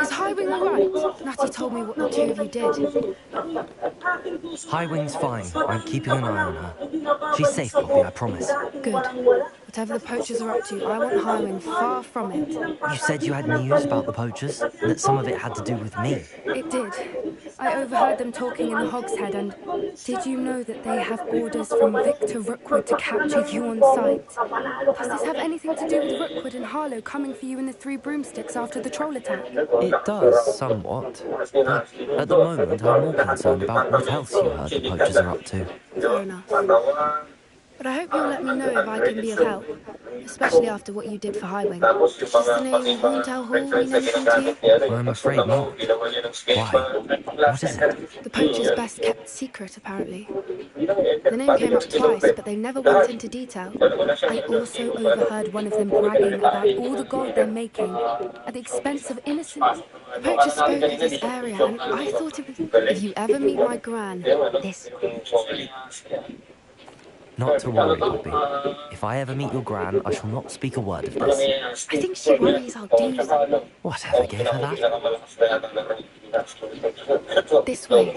Is Highwing all right? Natty told me what the two of you did. Highwing's fine. I'm keeping an eye on her. She's safe, Poppy, I promise. Good. Whatever the poachers are up to, I want Highwing far from it. You said you had news about the poachers, and that some of it had to do with me. It did. I overheard them talking in the Hogshead, and did you know that they have orders from Victor Rookwood to capture you on sight? Does this have anything to do with Rookwood and Harlow coming for you in the Three Broomsticks after the troll attack? It does, somewhat. But at the moment, I'm more concerned about what else you heard the poachers are up to. Fair enough. But I hope you'll let me know if I can be of help, especially after what you did for Highwing. Does the name Horntail Hall mean anything to you? I'm afraid not. Why? What is it? The poacher's best kept secret, apparently. The name came up twice, but they never went into detail. I also overheard one of them bragging about all the gold they're making at the expense of innocents. The poacher spoke of this area, and I thought if you ever meet my gran, this. Not to worry, Poppy. If I ever meet your gran, I shall not speak a word of this. I think she worries I'll do something. Whatever gave her that? This way.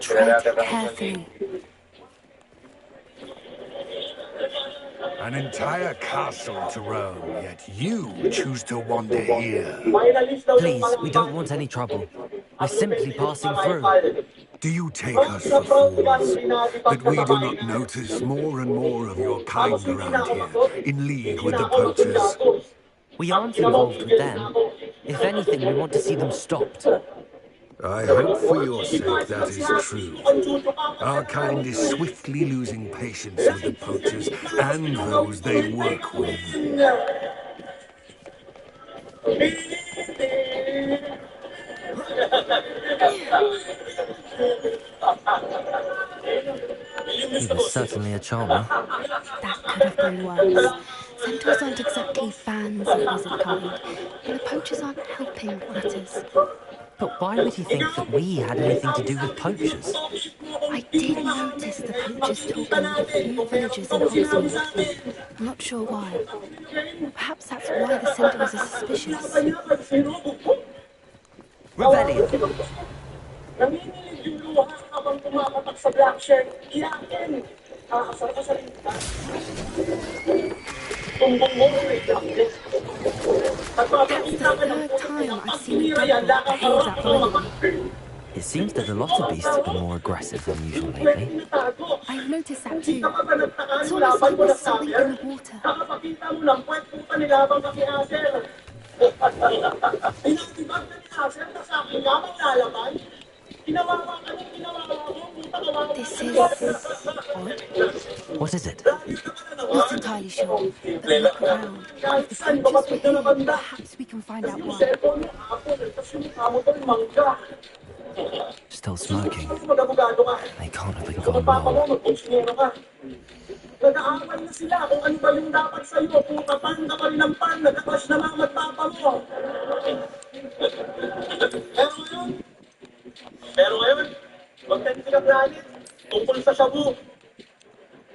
Tread carefully. An entire castle to roam, yet you choose to wander here. Please, we don't want any trouble. We're simply passing through. Do you take us for fools? That we do not notice more and more of your kind around here, in league with the poachers? We aren't involved with them. If anything, we want to see them stopped. I hope for your sake that is true. Our kind is swiftly losing patience with the poachers and those they work with. He was certainly a charmer. That could have been worse. Centaurs aren't exactly fans of wizard kind, and the poachers aren't helping matters. But why would he think that we had anything to do with poachers? I did notice the poachers talking with a few villagers in Hogsmeade. I'm not sure why. Perhaps that's why the Centaurs are suspicious. Rebellion! That's the third time I've seen a devil behave that violently. It seems that a lot of beasts have been more aggressive than usual lately. I've noticed that too. It's almost like there's something in the water. This is odd. What is it? Not entirely sure, but look around. If the poachers were here, perhaps we can find out why. Still smoking. They can't have been gone long. Nag-aaway na sila kung ano ba yung dapat sa'yo. Puta pan ka pa rin ng pan, nagkakas na mga magpapa mo. Pero ngayon, huwag tayo pinagalit tungkol sa shabu.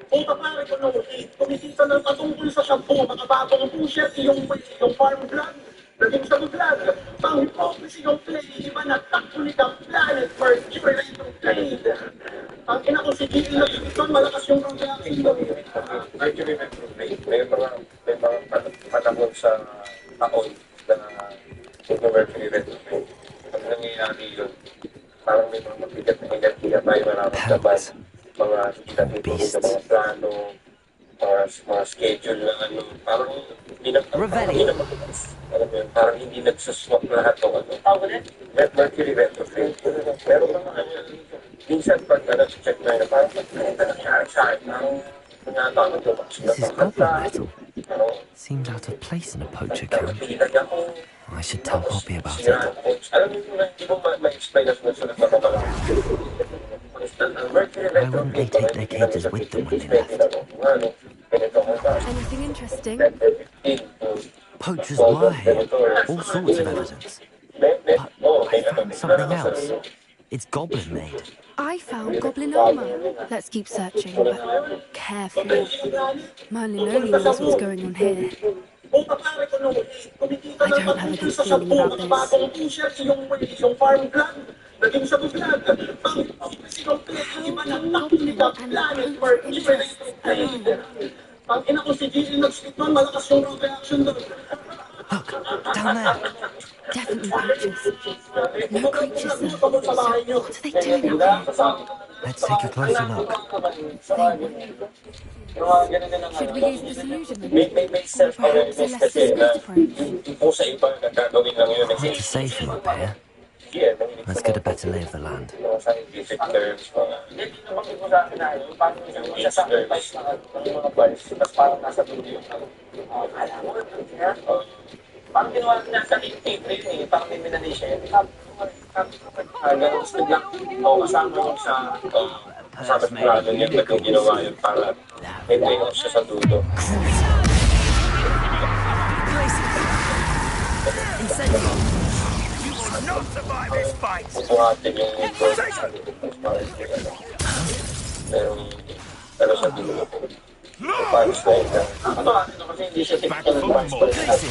Puta pare ko nung kumikita ng patungkol sa shabu, mga bagong pusher, yung farm blood, naging shabu blood. Pang hypocrisy yung play, iba na taktulik ang planet for curator trade. Ang ina ko si Gil na Gibson, malakas yung konglaking doon. Mercury retrograde. May mga panahon sa taon na Mercury retrograde. Ang nangyayari yun, parang may mga mabigat na enerhiya tayo nararamdaman. Mga hinatutulog na mga plano, mga schedule na ano, parang hindi na parang hindi nagsuswap lahat ng ano. Mercury retrograde. Pero mga minsan pag check na yun, parang nangyari sa akin ng This is goblin metal. Seems out of place in a poacher camp. I should tell Poppy about it. Why wouldn't they take their cages with them when they left? Anything interesting? Poachers were here. All sorts of evidence. But I found something else. It's goblin made. I found goblin armor. Let's keep searching, but carefully. Merlin only knows what's going on here. I don't have a good feeling about this. How goblin and poacher interests align? Look, down there. Definitely poachers. No creatures though. So what are they doing out here? Let's take a closer look. Should we use disillusionment? Or perhaps a less discreet approach? Hard to say from up here. Let's get a better lay of the land. Parang ginawa niya sa April eh, parang may minanay siya. Ganun biglang kasama yung sa plano niya naging ginawa yun para may payoff siya sa dulo. You will not survive this fight! Buhatin yung pero sa dulo. Punch na ito. Kasi hindi siya typical ng punch na ito.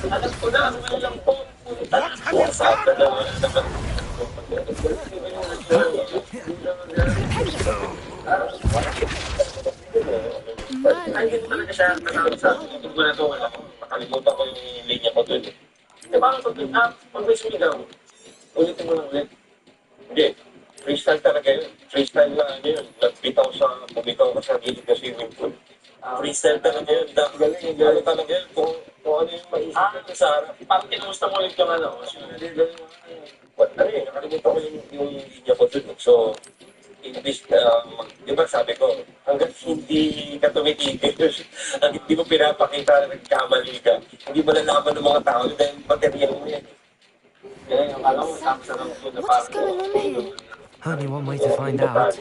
Alam ko na, ano lang po. Wasakan na naman. Ay, hindi talaga siya kasama sa tutug ko na ito. Makalimutan ko yung linya ko dun. Hindi ba pag may sumigaw, ulitin mo lang ulit. Hindi, freestyle talaga yun. Freestyle na ano yun. Bumitaw ka sa gilid na swimming pool. Freestyle talaga yun. Galing, gano'n talaga yun. Kung ano yung maisip ko sa harap. Parang kinumusta mo ulit yung ano. Kasi nakalimutan ko yung linya ko dun. So, di ba sabi ko, hanggang hindi ka tumitigil, hanggang hindi mo pinapakita na nagkamali ka, hindi malalaman ng mga tao dahil material mo yan. What is going on here? Only one way to find out.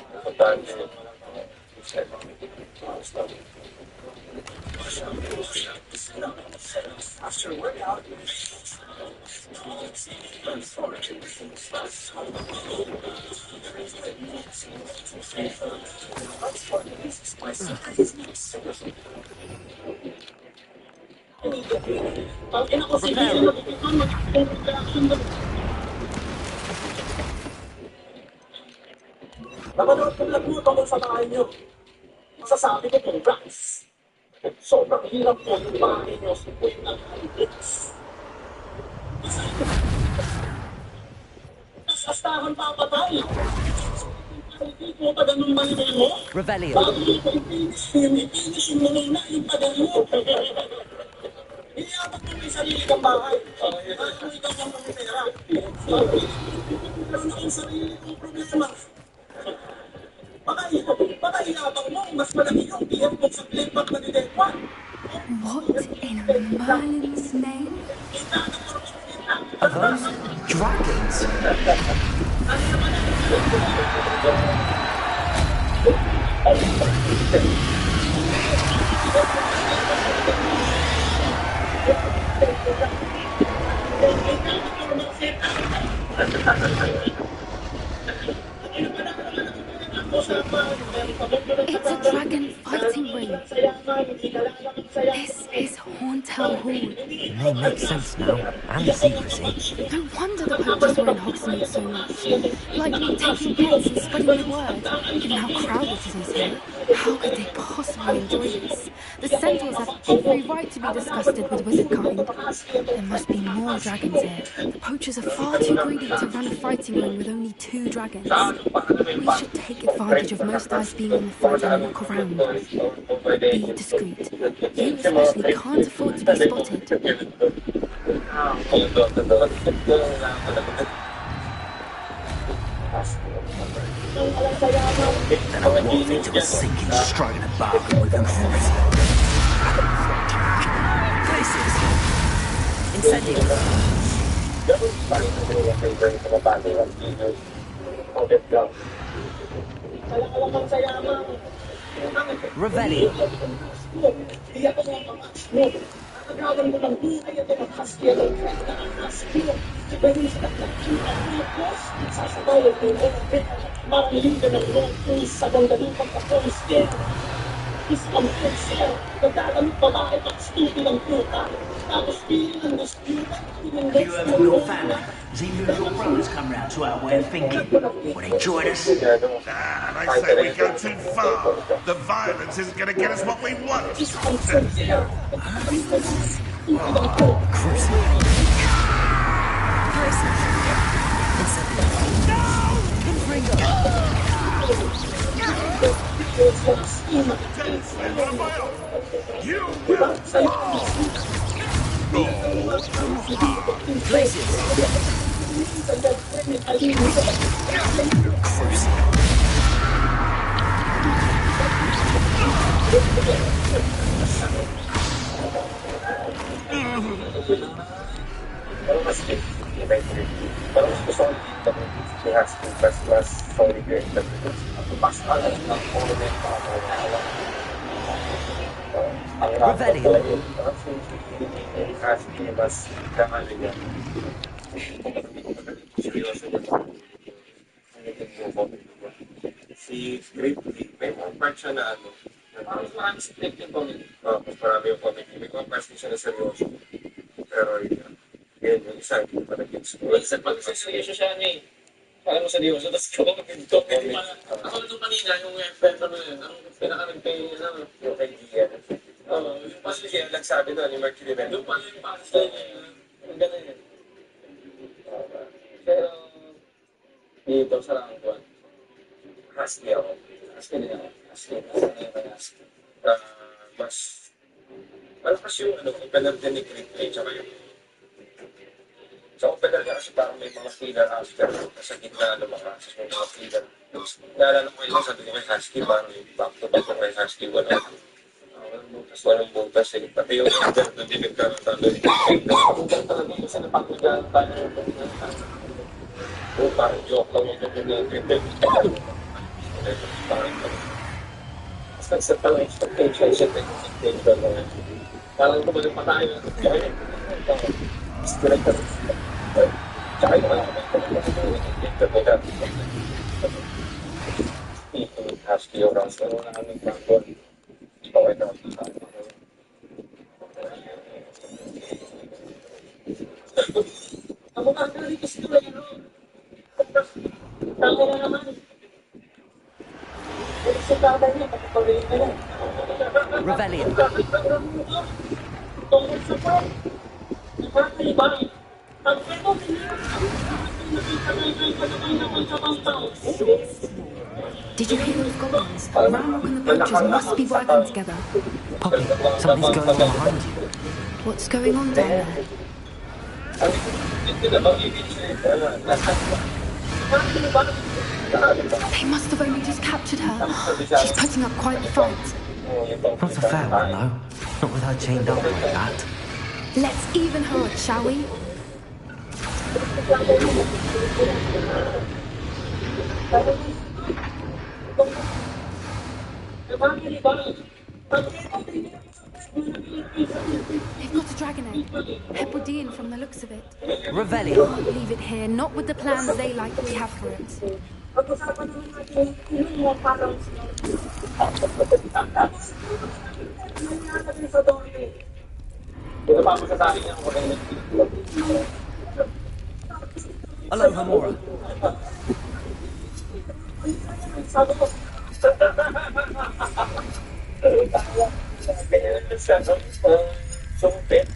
Napanood ko lang po tungkol sa bahay niyo. Masasabi ko kung rats. Sobrang hirap po yung bahay niyo sa point ng halics. Astahan papatay. Hindi ko pa ganun malimay mo. Revelio. Bago ko i-finish yung muna yung tagal mo. Iniabot mo may sarili kang bahay. Bago ikaw ang pumipera. Meron akong sarili kong problema. Baka iabang mo, mas malaki yung PM mo sa playback na nilekwan. What in Merlin's name? Are those dragons? It's a dragon fighting ring. This is Horntail Hall. The name makes sense now, and the secrecy. No wonder the poachers were in Hogsmeade so much. Like taking bets and spreading the word, given how crowded it is here. How could they possibly enjoy this? The centaurs have every right to be disgusted with wizard kind. There must be more dragons here. The poachers are far too greedy to run a fighting ring with only 2 dragons. We should take advantage of most eyes being on the fight and walk around. Be discreet. You especially can't afford to be spotted. Then I walked into a sinking stroke and a bargain with them. Places. Incendios. Revelio. Have you heard from your family? Has even your brothers come round to our way of thinking? Will they join us? I say we go too far. The violence isn't going to get us what we want. You will fall. Revelio. Si Great may mga part siya na ano, mas marami si Great yung comedy. Mas marami yung comedy. May mga parts din siya na seryoso. Pero yun, yung isa, hindi pa nag-gets ko. Isa pag seryoso siya niya eh. Parang mo seryoso, tapos comedy pala. Ako ito kanina, yung effect ano yun, ang pinaka-nagpay ano, yung idea. Oo, yung pass siya, nagsabi doon, yung Mercury Bell. Yung pala yung pass niya, yung gano'n yun. Pero, dito sa round 1. Husky ako. Husky din ako. Husky. Husky. Mas malakas yung opener din ni Great Play tsaka yung sa opener niya kasi parang may mga filler after sa gitna lumakas may mga filler. Naalala ko yun, sabi ko kay Husky parang yung back to back kay Husky walang butas eh. Pati yung order na din nagkaroon doon. Ang talaga yung sinapakulan tayo parang joke lang yung mas nagset pa lang expectation siya na expectation na parang kumalik pa tayo straight up tsaka yung mga Husky yung rounds na nung namin backball okay na ako kakari kasi ito lang yun tama na naman Revelio. Did you hear those goblins? Ramrock and the poachers must be working together. Poppy, something's going on behind you. What's going on down there? They must have only just captured her. She's putting up quite the fight. Not a fair one, though. Not with her chained up like that. Let's even her up, shall we? They've got a dragon egg. Hebridean from the looks of it. Revelio. Can't leave it here, not with the plans they like we have for it. Aloha Mora. Sumpit.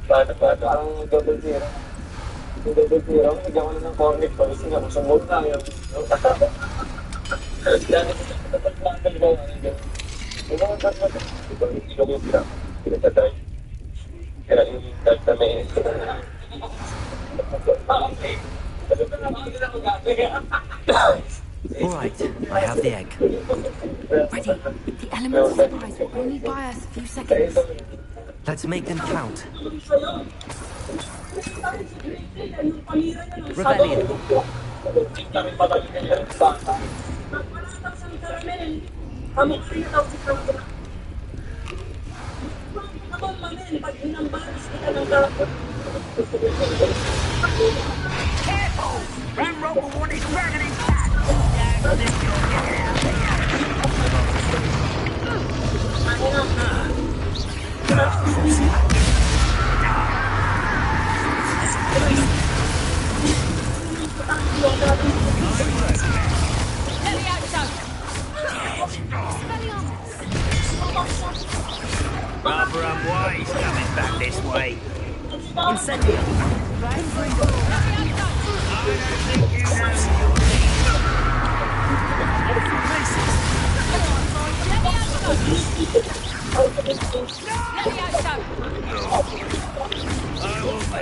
Bata. Parang double zero. Yung double zero, nagyan ko na ng cornet ko. Kasi nga, sumod na yun. All right, I have the egg. Ready. The element of surprise will only buy us a few seconds. Let's make them count. Rebellion. Careful! Ramrock will want his dragon intact! That's it, you'll get it out Rather unwise coming back this way. Incendio. I don't think you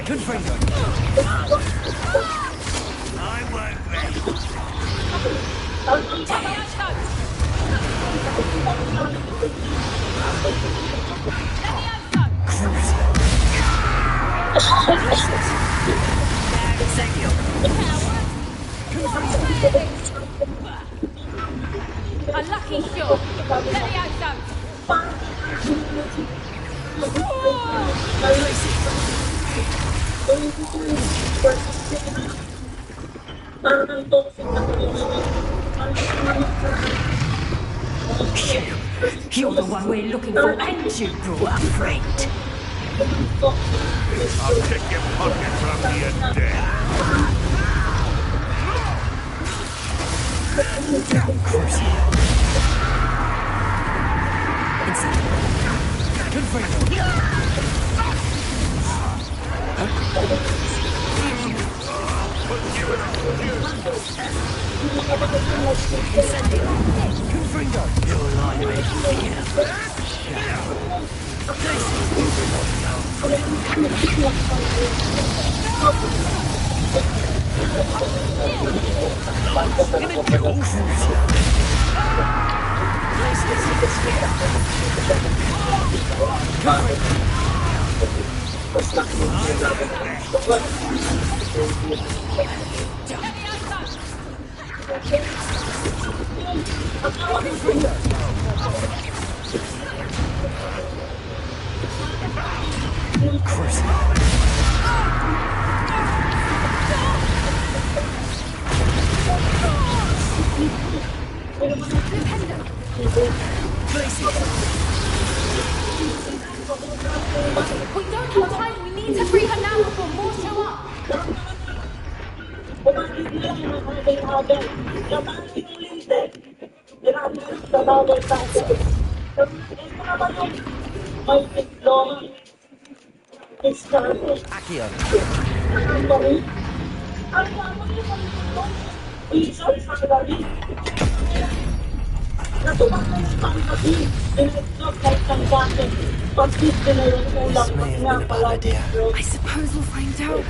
Good friend. I won't A lucky shot. Levioso. You're the one we're looking for, and you brought a friend. I'll take your pocket from your dead. Good friend. Confringo! You're lying, We don't have time. We need to free her now before more show up. This may have been a bad idea. I suppose we'll find out.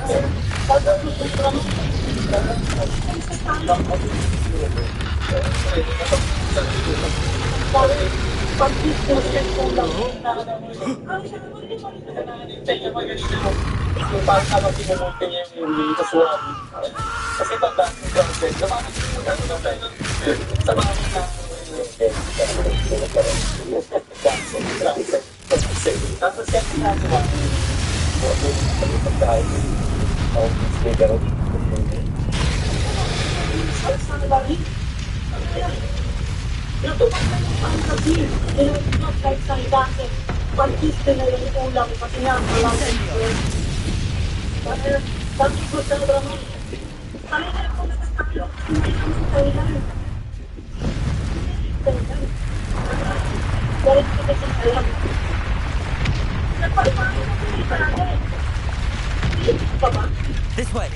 This way.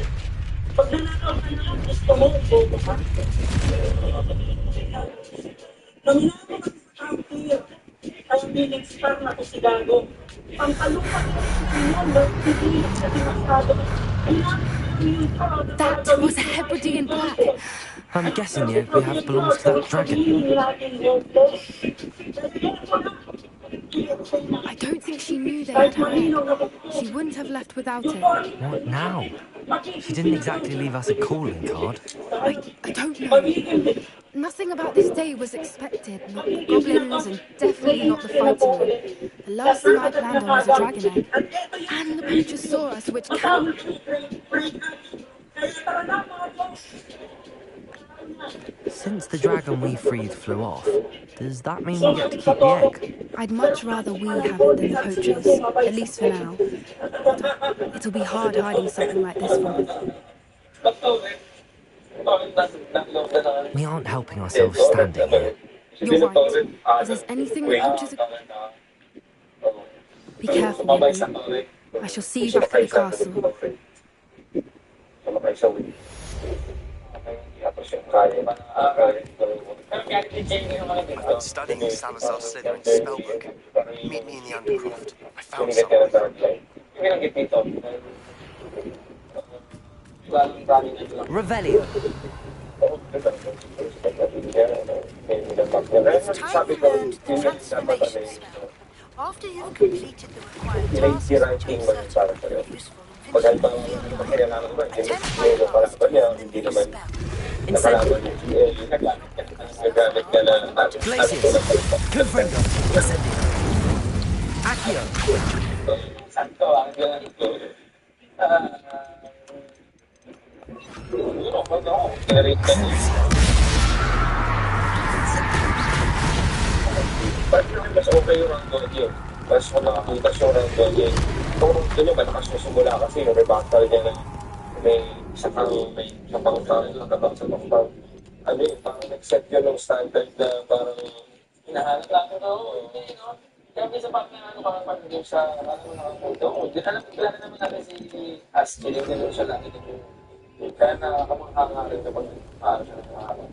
Itong Phoenix Star na to si Gago. Ang kalupat na opinion, nagpipili siya din masyado. That was a Hebridean black. I'm guessing the egg we have belongs to that dragon. I don't think she knew they had her egg. She wouldn't have left without it. What now? She didn't exactly leave us a calling card. I don't know. Nothing about this day was expected. Not the goblins and definitely not the fighting room. The last thing I planned on was a dragon egg. And the poachers saw us, which can... Since the dragon we freed flew off, does that mean we get to keep the egg? I'd much rather we have it than the poachers, at least for now. It'll be hard hiding something like this from them. We aren't helping ourselves standing here. You're right. If there's anything the poachers are... Be careful, Henry. I shall see you back at the castle. I'm studying Salazar's Slytherin's spellbook. Meet me in the Undercroft. I found something. Revelio. It's time you learned the transformation spell. After you've completed the required tasks, which I'm certain will be useful in finishing the field line, attempt my class to learn the new spell. Incendio. Glacius. Confringo. Incendio. Accio. Mas okay yung random game. Mas makakitas yung random game. Kung doon yung malakas yung simula kasi may battle niya na may isang pang-tang nakabang sa pang-tang. Ano yun, parang nag-set yun ng standard na parang hinahanap lang ko no? Kaya may sa parang parang pag-game sa nakapunto. Alam ko naman natin si Asky, yung gano'n siya lagi din kaya nakakamangha nga rin kapag parang siya nakakapag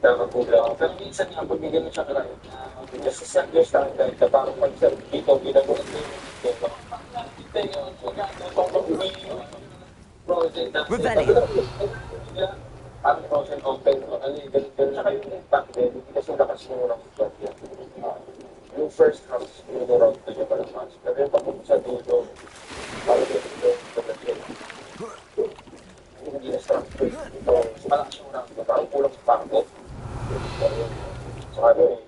nakakapula ako. Pero minsan nga, pag may gano'n siya karayot na just set your standard na parang pag-set dito, binagulat na Revelio. Parang frozen open. Ano yung ganun. Tsaka yung impact din, kasi lakas mo ng plot yan. Yung first half, yung round to niya parang mas. Pero yung pagpunta sa dulo, parang dito, hindi na structure. Malakas yung round. Parang kulang sa pangko. Saka ano eh,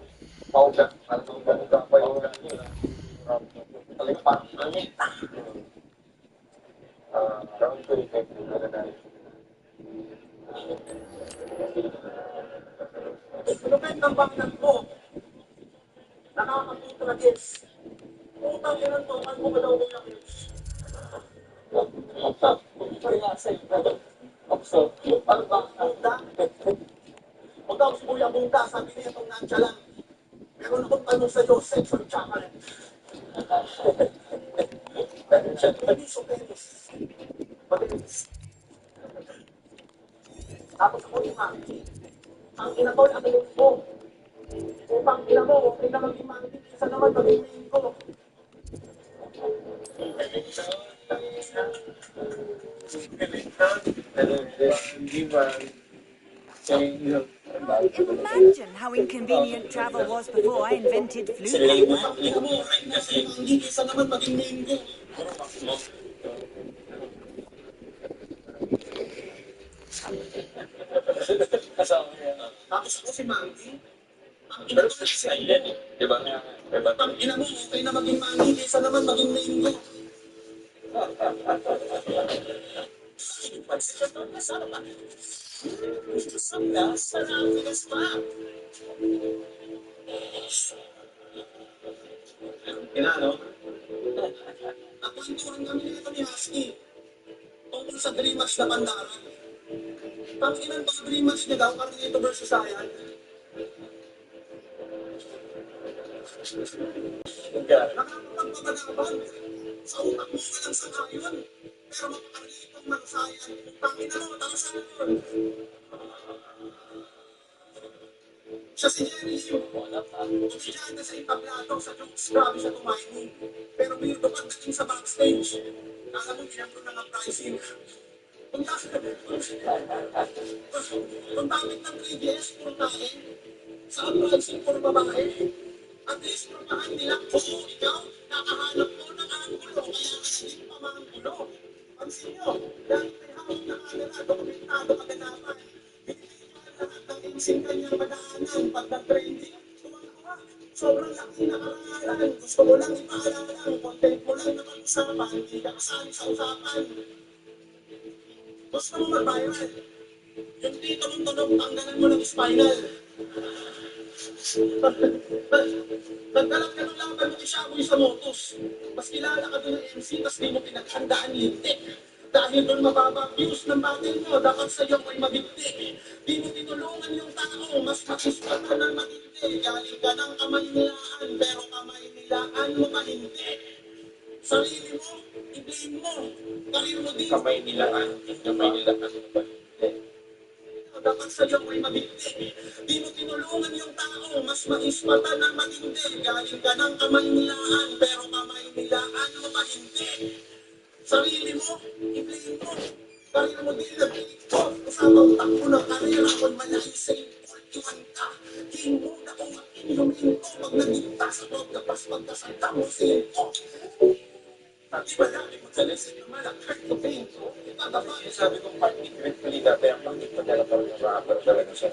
paugat. Parang ganun ka pa yung round yun. Talagang parang langit. Round 2 effect yung gano'n. Lupit ng bangnan mo. Nakakapito na kids. Utang yun ang tokan mo malaw mo yung kids. Kaya sa'yo, observe, parang bangnan. Huwag daw si Kuya Bungka, sabi niya itong nandiya lang. Meron akong tanong sa Diyos, sex or chocolate. Pagis o penis? Pagis. Tapos ako yung mami. Ang ina ko, ang ina mo. Upang ina mo, okay na maging mami. Isa naman, maging main ko. Imagine how inconvenient travel was before I invented flu paper. Upang ina mo, okay na si Mandy. Isa naman, maging main ko. Tapos ako si Mandy. Ang ina ko si Aileen. Diba? Ang ina mo, okay na maging Mandy. Isa naman, maging main ko. Kinano? Nakwentuhan kami nito ni Husky tungkol sa Dream Match na Pandaran. Ang ilan pang Dream Match niya daw, Carnito versus Ayan. Nakakapagpapalaban. Sa utak mo ka lang sa ngayon. Pero makakarnitong ng Ayan. Pangina mo, talasan mo. Siya si Jerry Lim. Opisyal na sa entablado sa jokes, grabe siya tumayo. Pero weirdo pagdating sa backstage. Alam mo, ginagawa na ng pricing. Kung gamit ng 3DS, puro tayo. Sa pricing, puro babae. At least, purmahan nila kung ikaw, nakahanap mo ng anggulo, kaya hindi pa maanggulo. Pansin nyo, dahil may hawak na kamera, dokumentado kaganapan. Lahat ng insing kanyang madaanan, pag nag-trending, tuwang-tuwa. Sobrang laki na karangalan. Gusto mo lang ipaalala, content mo lang na pag-usapan, hindi ka kasali sa usapan. Gusto mo mag-viral. Yung dito mong tunog, tanggalan mo ng spinal. Nagdalap ka ng laban mo isyaboy sa motos. Mas kilala ka doon ng MC, mas di mo pinaghandaan lintik. Dahil doon mababa views ng battle mo, dapat sa'yo ay mabigti. Di mo tinulungan yung tao, mas makismata ng matindi. Galing ka ng kamay nilaan, pero kamay nilaan mo pa hindi. Sarili mo, i-blame mo. Karir mo din. Kamay nilaan mo pa hindi. Dapat sa'yo ay mabigti. Di mo tinulungan yung tao, mas maispata ng matindi. Galing ka ng kamay nilaan, pero kamay nilaan mo pa hindi. Sarili mo, i-blame mo. Karir mo din nag-inig ko. Kasama ang takbo ng karera kung malayo sa iwan ka. King mo na kung inumin ko. Pag nagigta sa pagkapas, pagkasanta mo ko. Di ba namin magkalasin na malakay ko pinto? Sabi kong partner, eventually dati ang pangit pa dala pa rin yung rapper talaga siya.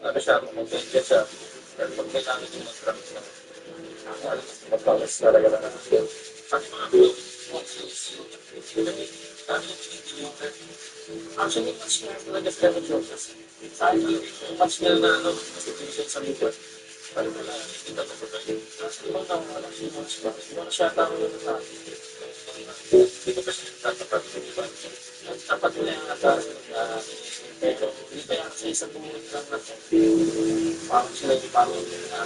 Ano siya, mag-media siya. Pero pag kailangan yung mag-trams na magpalas talaga na natin. Pati mga vlog, actually, much more talaga sa mga jokes. Sa akin talaga yung much more na situation sa mga para wala, hindi na ito pa tayo. Kasi ibang tao wala siya much more. Ibang siya tao na sa akin. Hindi ko pa siya tatapat yung iba. Tapat mo na yung atas. Pero hindi pa yan kasi isang tumulit lang natin. Parang sila yung parang mga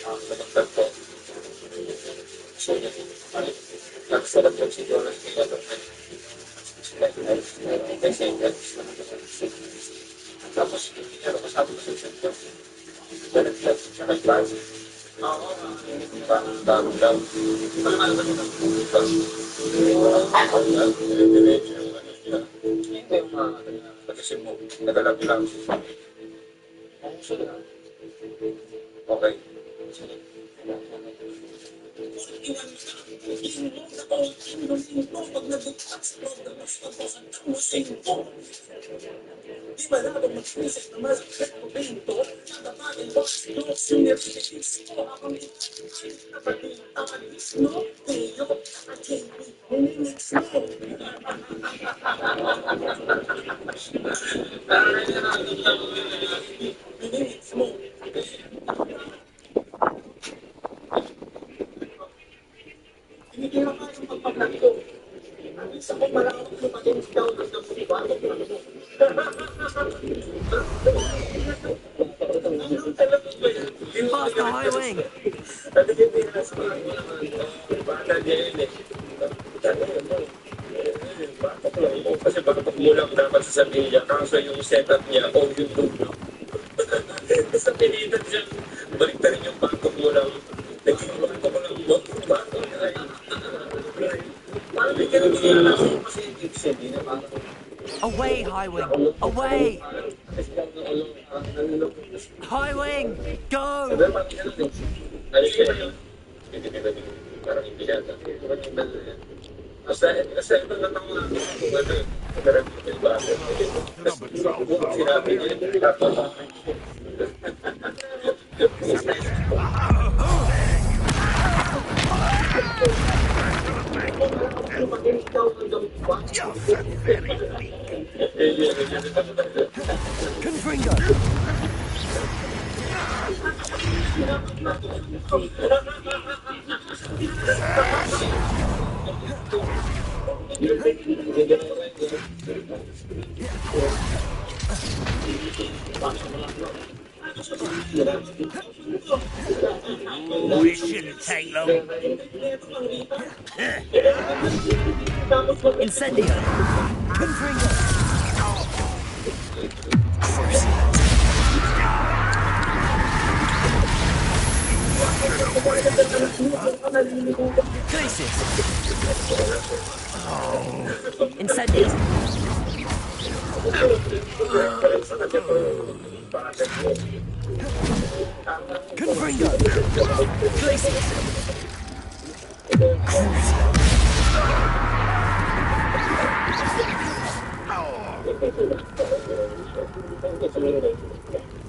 tao sa nagtagpo. So, yun. Nagsalat yung siguro sila doon. Tapos, pero kasabi ko sa center. Balik-balik siya kay Basi. Oo, parang damang daw. Parang alam mo na. Hindi yung mga nag-isip mo. Nagalabi lang. Oo, sila. Okay. Di ba natin mag-isip na malakit o pinto? Nagapagin mo si Diyos yung nirrititis ko. Ako ni napatitalis mo. Tiyo at hindi minimix mo. Minimix mo. Hindi kaya kayong magpaplag ko. Isa ko malawak yung pag-inch down ng batok lang mo. Faster, high wing! Kasi batok mo lang dapat sasabihin niya, kaso yung setup niya o yung dulo. Sa pilitan siya, balik na rin yung batok mo lang. Naging batok mo lang mo, batok niya rin. Parang may ganun niya kasi hindi na parang Away, high wing! Away! High wing! Go! parang hindi yata. Basta ito na tao nga kung ano eh. Nagkaroon yung bago. Sinabi niya, Confringo! It shouldn't take long. Incendio! Confringo! Glacius! Incendio! Confringo! Glacius!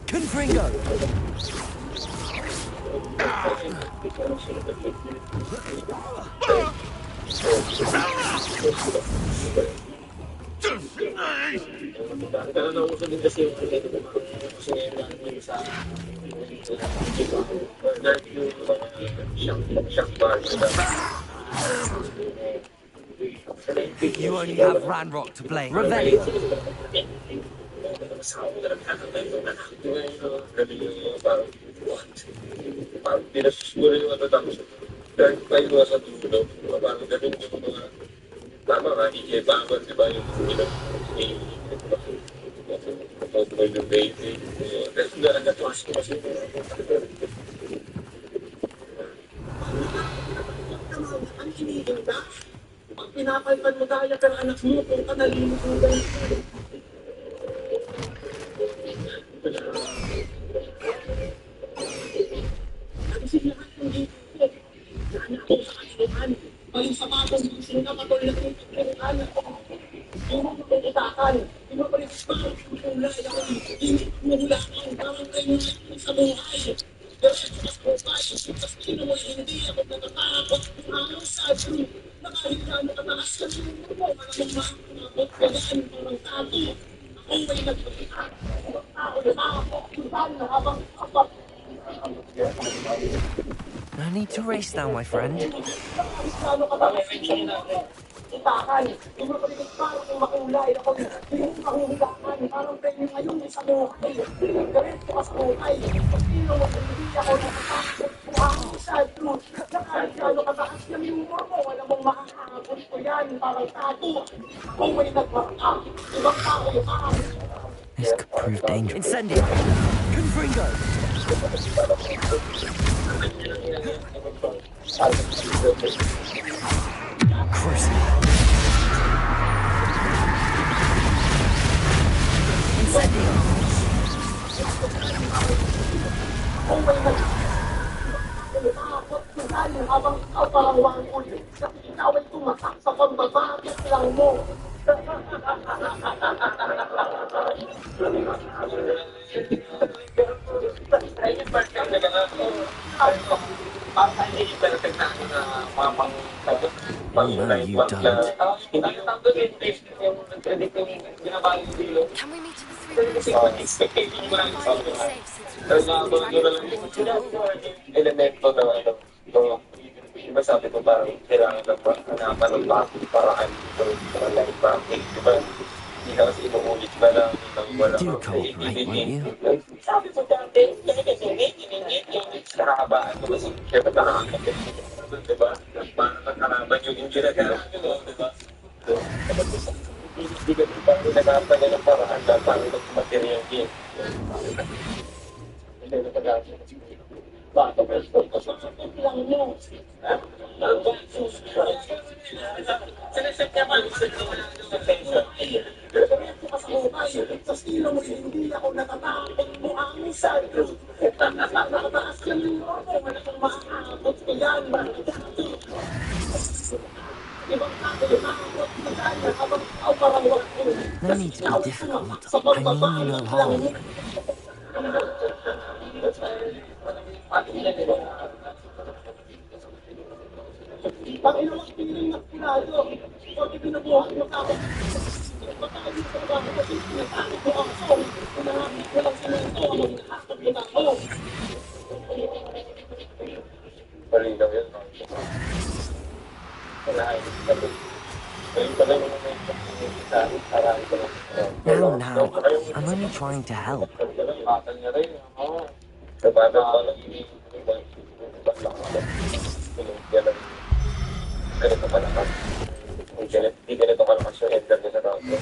Confringo! Pero nauso din kasi yung kasi yung sa shock bar. You only have Ranrock to blame. Revelio! Parang pinasusuro yung ano tapos dahil tayo sa dulo, parang ganun yung mga tama nga, ikibangon, di ba, yung yung baby. Tapos nagatuas ko kasi. Ang kiniling na, pag pinapalpan mo tayo ng anak mo, kung ka nalilimutan. Kasi lahat ng dito, sana ako sa kaniluhan. Paling sa batang gusto na matulad ng kaniluhan. Yung mga pagkutakan, yung mga pagkutakan, yung kulay, yung mahulaan, parang kayo sa buhay. Diretso ka sa buhay, kasi sino mo hindi ako natatakot. Ang sabi, nakaligla mo kataas ka rin mo, malamang makakabot ka yan, parang tato. Ako may nagpapita, ibang tao na ako, kung na habang apat. No need to race now, my friend. This could prove dangerous. Incendio! Confringo! Cruising. Incendio! Habang ikaw parang wangul, kasi ikaw ay tumatak sa pambabakit lang mo. Oh no, you don't. Can we meet at the three points? We've provided the safe since we received the dragon from water. Elemento ng ano, diba sabi ko parang kailangan ng hanapan ng paraan para life mapping, diba? Hindi na kasi inuulit ba lang ng walang Do cooperate, won't you? sabi ko dati, nakakabaan ko kasi syempre nakakabaan, diba? Parang nakaraban yung ginagawa nyo, diba? Hindi ka parang nagkakapan ng paraan na parang material game. Hindi na pag-asa. Bato ka sa lang mo. Sinesip niya man sa attention. Diretso ka sa hukay. Sa stilo mo hindi ako natatakot mo ang sadyo. Nakataas lang yung ako. Wala kang makakabot ko yan. Ibang tao yung nakakot na kanya habang ikaw parang wako. No need to be difficult. I mean you no harm. Panginoon, piling na pinado. Porque binubuhat mo ako. Pagkakali sa trabaho kasi pinatakot mo ako. Pinahakit ko lang sa mundo. Ako hinahakot mo na ako. Palinaw yun. Now, I'm only trying to help.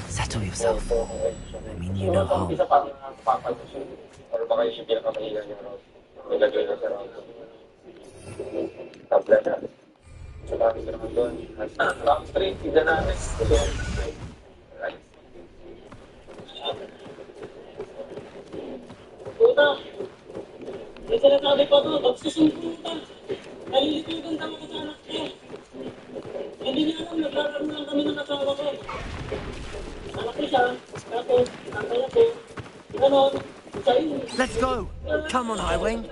Settle yourself. I mean you no harm. tabla na. So, kami naman doon. Rock Street, tignan natin. Right. Puta! May sinasabi pa to, magsusundutan. Nalilitigan ka mga anak ko. Hindi niya alam, naglalaro lang kami ng asawa ko. Anak ko siya, tapos, tatay ako. Ganon, sa'yo. Let's go! Come on, Highwing!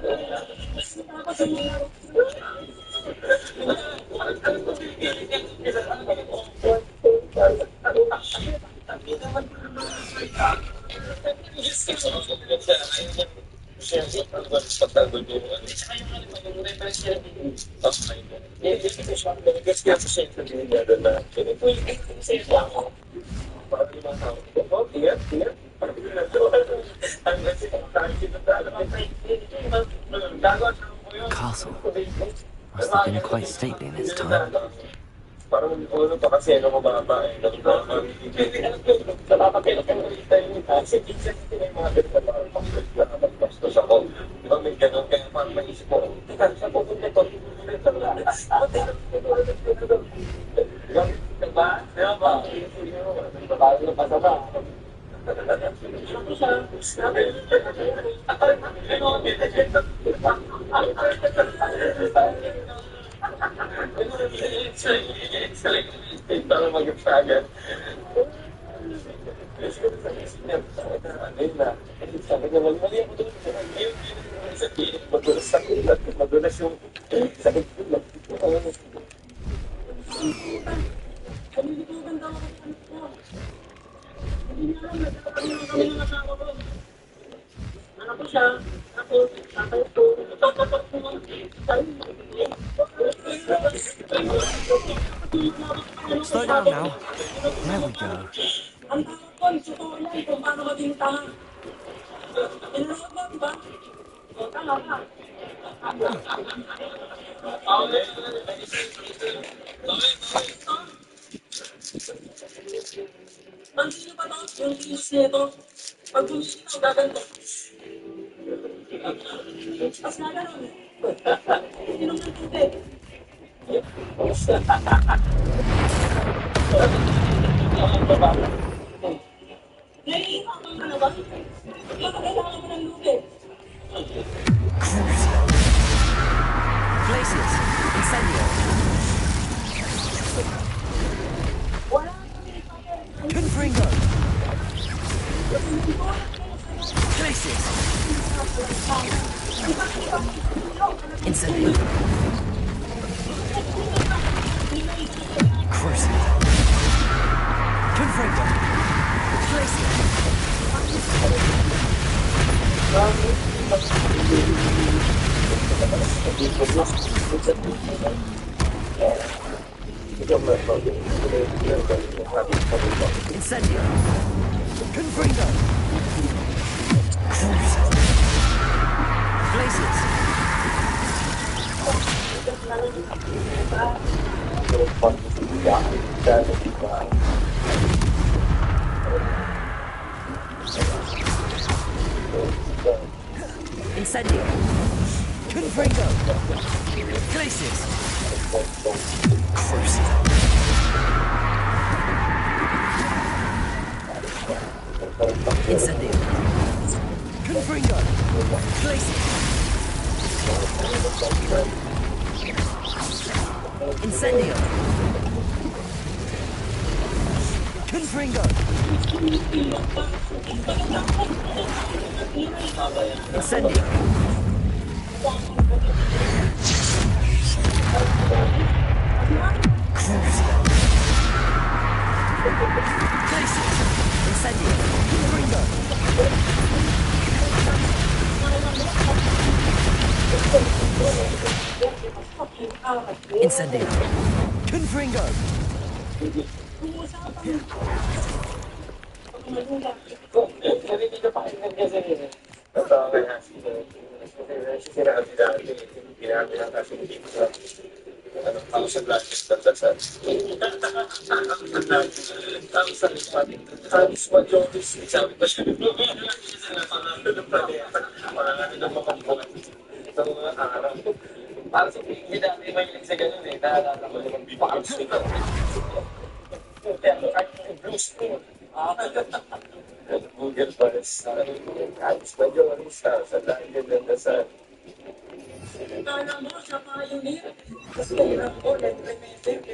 Castle must have been quite stately in its time. Parang ano pa kasi ano mababa eh. Nakapagkailan ko nakita yung kasi minsan yung mga ganito parang makapagpastos ako. Di ba may ganun kaya parang maisip ko, teka, sa pupunta ito. Di ba? Di ba? Babago na pasama. Para mag-fagan. Sabi niya, mali ako doon. Madulas ako. Madulas yung sakit ko lang. Anak ko siya, ako, tatay ko, Slow down now. There we go. ang tawag ko, tutorial kung paano maging tanga. Inunod mo, di ba? O, tanga ka. Pansin niyo ba ito? Yung kilos nito, pag tumingin gaganto. Tapos nga ganun. Inom ng tubig. Naiiwan kang ano ba? Baka kailangan mo ng lubid. Places! Incendio! Wala. Confringo! Places! Incendio! Cruising! Confringo! Places! Incendio! Confringo! Cruising! Places! Incendio! Confringo! Places! Cruising! Incendio! Confringo! Places! Incendio! Confringo! Incendio! Cruising! Places! Incendio! Confringo! Incendio! Confringo! Narinig ka pa rin kasi ito kaya sinabi dati ginamit ang kasi dito sa anong thousand language na dasal. Thousand Hans Majoris, sabi ko siya. Pangalan ng mga buwan. Ito mga araw. Para sa hindi dati mahilig sa ganun eh. Naalala ko yung bibang sila. Pero kahit yung blues ko. Google Paris. Ayos na yun. Sa dahil ganda sa... Kala mo siya pioneer. Tapos kailang ko, nag-remember.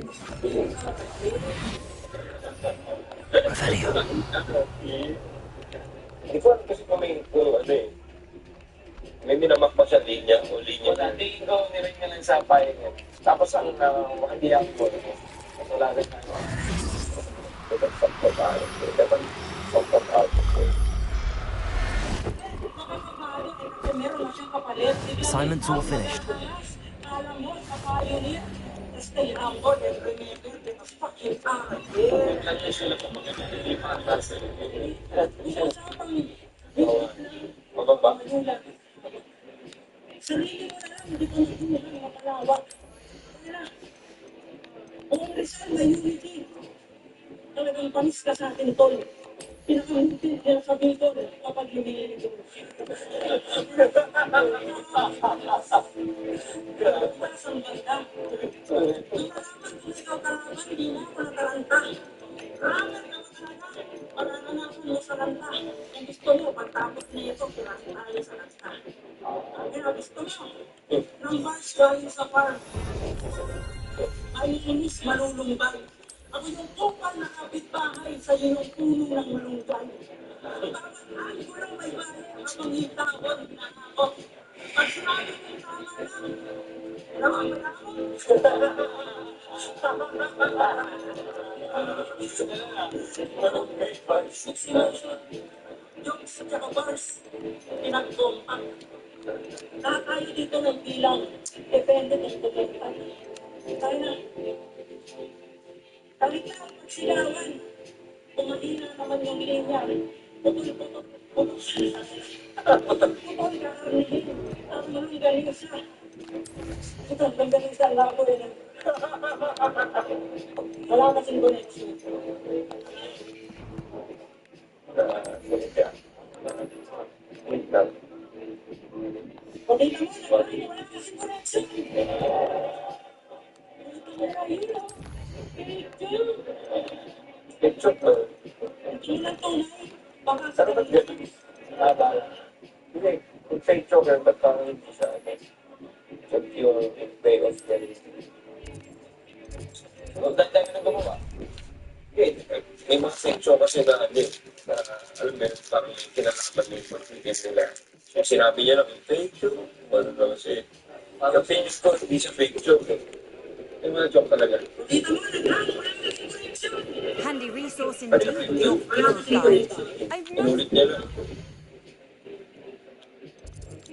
Revelio. Hindi ko alam kasi kung may ano eh. May minamak pa siya linya o linya. Wala, hindi ko nirin nga lang sa payo niya. Tapos ang hindi ako wala rin na. Assignments all finished. Mababa. Sarili mo na lang, hindi ko nagtuhan ng mapalawak. Ang Rizal na unity. Talagang panis ka sa akin, Tol. Pinakamuntin niya sa Bicol kapag lumili ito. Masang banda. Nung malaman kung ikaw kalaban, di mo ako nataranta. Raman ka mo talaga. Mararanasan mo sa lanta. Kung gusto mo, pagtapos niya ito, pirasa tayo sa lanta. Kaya gusto mo, ng bars galing sa farm. Ay inis malulumbay. Ako yung kupal na kapitbahay sa iyong puno ng malunggay. Tamaan ko lang may bahay habang hitawon na ako. Pag sinabi ng tama lang, naman ako. Jokes at saka bars, pinag-compact. Tayo dito ng bilang, depende ng tumuntan. Tayo na. Halika, magsilawan. Kumahina naman yung linya. Putol-putol. Putol ka karnihin. Ang mga galing siya. Putol, ang galing sa labo eh. Wala kasing connection. Okay ka mo, wala kasing connection. Picture to. Hindi lang tunay. Baka sa Pero ba't ganun? Hindi. Kung fake choker, ba't parang hindi siya check yung way of getting so, dami na gumawa. Okay. May mga fake choker kasi na alam mo yun, parang kinalaban mo yung pag-ibig nila. So, sinabi niya lang, fake choker. Ano na kasi, yung finish ko, hindi siya fake choker. Yung mga joke talaga. Handy resource indeed, your field guide. I've Inulit niya lang.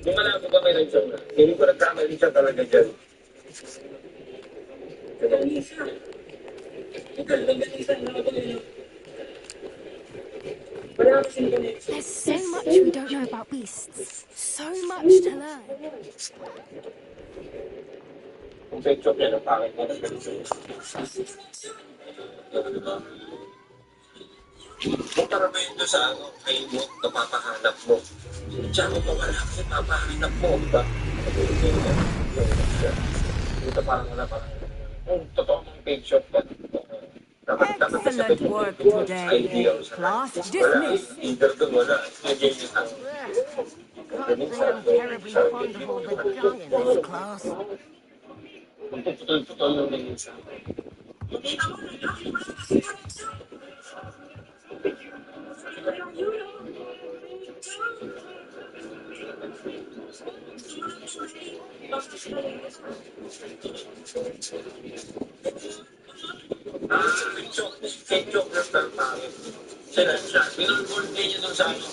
Yung malabo ba may nag-joke na? Hindi ko nagkamali siya talaga dyan. Ganisa. Ikaw, ganisa na ako nila. Wala kasing connection. There's so much we don't know about beasts. So much to learn. Kung fake joke yan, ang pangit mo. Kung tarabayin doon sa kayo mo, napapahanap mo. Diyan mo pa wala kasi papahanap mo, diba? Ito parang wala pa. Kung totoo mong fake joke ba? Excellent work today. Class dismissed. Either doon wala. Hindi niya sa Can't say I'm terribly fond of all the junk in this class. kung putol-putol yung tingin sa akin. Fake joke lang pero pangit. Siya. Binonboard niya doon sa ano.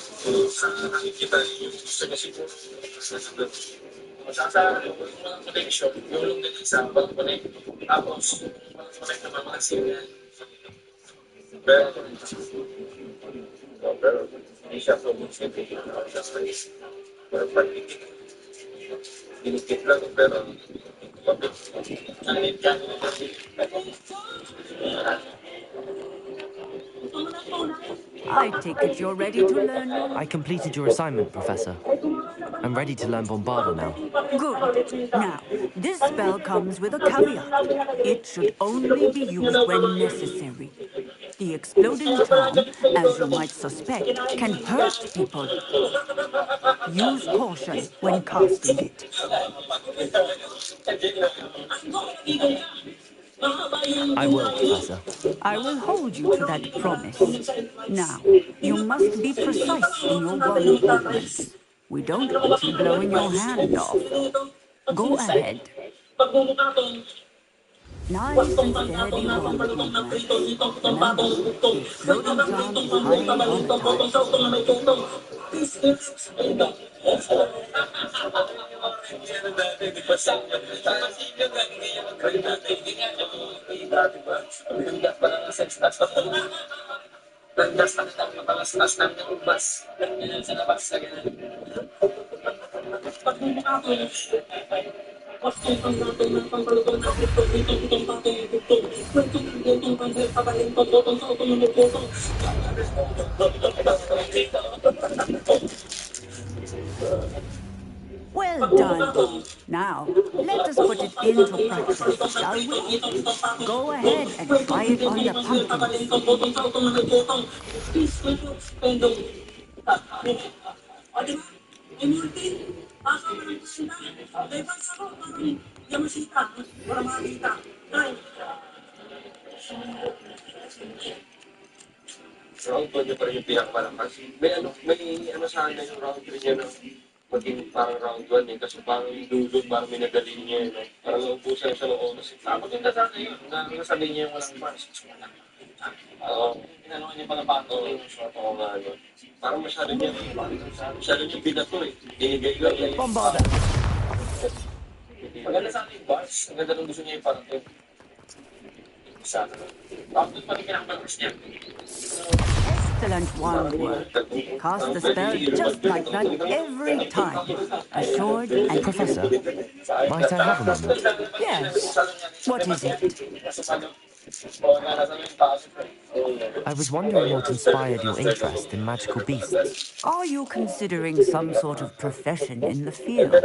Sa nakikita yung gusto niya siguro. Sa walang connection, yung din sa pag-connect. Tapos, pag-connect naman mga signal. Pero hindi siya promotion. Pero pag-ikit. Inikit lang, pero kalit ka. I take it you're ready to learn your... I completed your assignment, Professor. I'm ready to learn Bombarda now. Good. Now, this spell comes with a caveat. It should only be used when necessary. The exploding charm, as you might suspect, can hurt people. Use caution when casting it. I will, Professor. I will hold you to that promise. Now, you must be precise in your wand movements. We don't want you blowing your hand off. Go ahead. Nice and steady wand movements. Remember, the exploding charm is highly volatile. Well done. Now, let us put it into practice, shall we? Go ahead and try it on the pumpkins. Round 1 niya pa rin yung pinakamalakas. May ano sa akin yung round 3 niya na maging parang round 1 eh. Kasi parang yung dulo, parang minagaling niya eh. No? Parang naubusan siya ng oras. Maganda sana yun. Nasabi niya yung walang bars. Oo. Tinanong niya pala pato yung short ako nga. No? Parang masyado niya binato eh. Ginigay lang niya. Bombarda! Maganda sana yung bars. Ang ganda nung gusto niya yung parang yun. Sana lang. Round 2 pa rin pinakamalkas niya. Excellent wand work. Cast the spell just like that every time. Assured and... Professor, might I have a moment? Yes. What is it? I was wondering what inspired your interest in magical beasts. Are you considering some sort of profession in the field?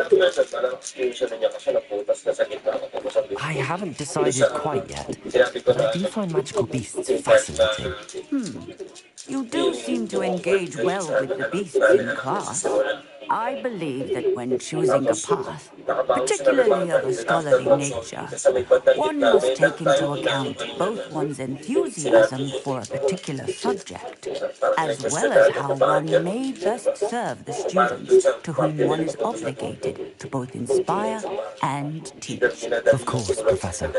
I haven't decided quite yet, but I do find magical beasts fascinating. You do seem to engage well with the beasts in class. I believe that when choosing a path, particularly of a scholarly nature, one must take into account both one's enthusiasm for a particular subject, as well as how one may best serve the students to whom one is obligated to both inspire and teach. Of course, Professor.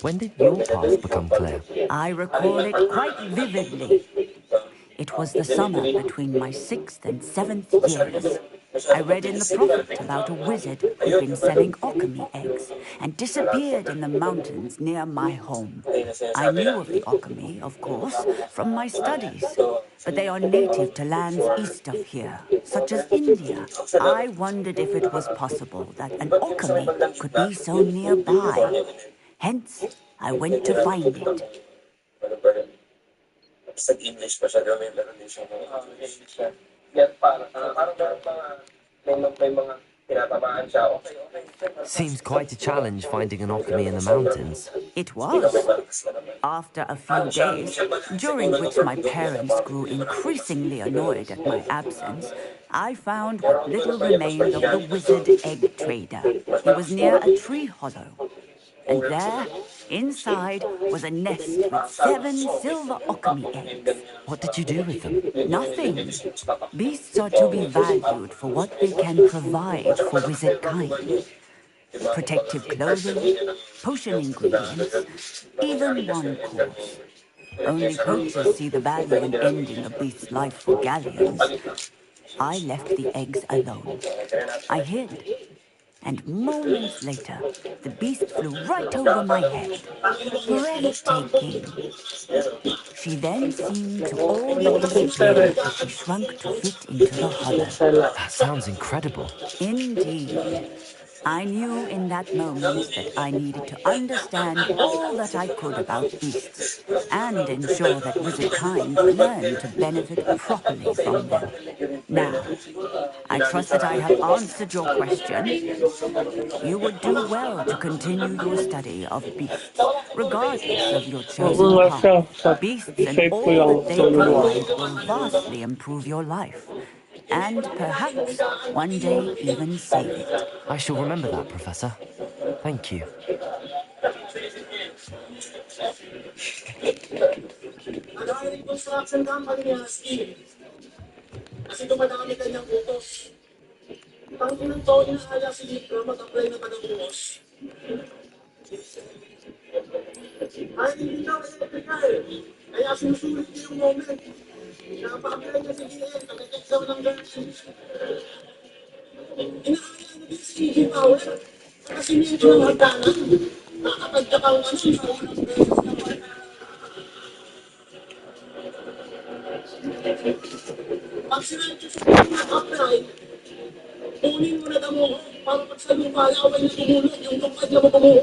When did your path become clear? I recall it quite vividly. It was the summer between my 6th and 7th years. I read in the Prophet about a wizard who'd been selling alchemy eggs and disappeared in the mountains near my home. I knew of the alchemy, of course, from my studies, but they are native to lands east of here, such as India. I wondered if it was possible that an alchemy could be so nearby. Hence, I went to find it. English pa siya gawin, meron din siya English siya. Yan parang may mga tinatamaan siya. Okay. Seems quite a challenge finding an alchemy in the mountains. It was. After a few days, during which my parents grew increasingly annoyed at my absence, I found what little remained of the wizard egg trader. He was near a tree hollow. And there, inside, was a nest with 7 silver alchemy eggs. What did you do with them? Nothing. Beasts are to be valued for what they can provide for wizard kind. Protective clothing, potion ingredients, even one course. Only poachers see the value in ending a beast's life for galleons. I left the eggs alone. I hid. And moments later, the beast flew right over my head. Breathtaking. She then seemed to all but disappear as she shrunk to fit into the hollow. That sounds incredible. Indeed. I knew in that moment that I needed to understand all that I could about beasts and ensure that wizard kind learned to benefit properly from them. Now, I trust that I have answered your question. You would do well to continue your study of beasts, regardless of your chosen path. Beasts and all that they provide will vastly improve your life, and perhaps one day even save it. I shall remember that, Professor. Thank you. Nag-hiring construction company ni Husky. Kasi dumadami kanyang utos. Tanginang to, inaaya si Nick na mag-apply na taga-buhos. Ay, hindi daw electrical. Kaya sinusulit niya yung moment. Napa-apply niya si GM, taga-text daw ng girls. Inaaya na din si EG Power. Kasi medyo ng hagdanan. Nakapagkakang ano, sa unang beses na wala. Pag sinadyo sa apply, kunin mo na damo para pag sa lupa, away na tumulog, yung tungkad na mo tumuho.